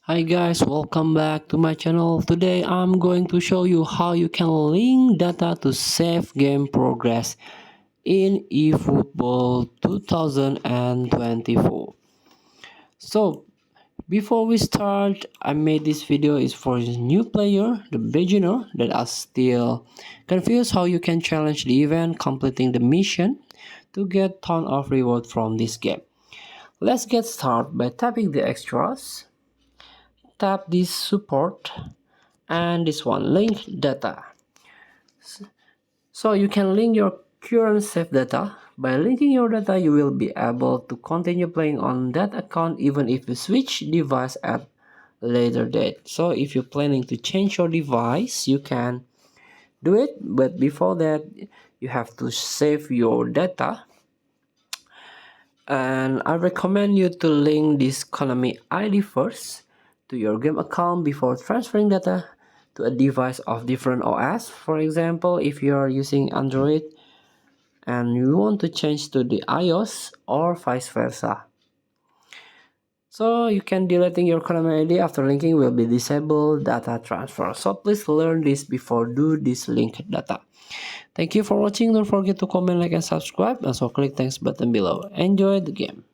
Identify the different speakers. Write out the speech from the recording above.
Speaker 1: Hi guys, welcome back to my channel. Today I'm going to show you how you can link data to save game progress in eFootball 2024. So before we start, I made this video is for new player, the beginner that are still confused how you can challenge the event completing the mission to get ton of reward from this game. Let's get started by tapping the extras. Tap this support and this one link data. So you can link your current save data. By linking your data, you will be able to continue playing on that account even if you switch device at later date. So if you're planning to change your device, you can do it, but before that you have to save your data. And I recommend you to link this KONAMI ID first to your game account before transferring data to a device of different OS. For example, if you are using Android and you want to change to the iOS or vice versa. So you can deleting your KONAMI ID after linking will be disable data transfer. So please learn this before do this link data. Thank you for watching. Don't forget to comment, like, and subscribe. Also click thanks button below. Enjoy the game.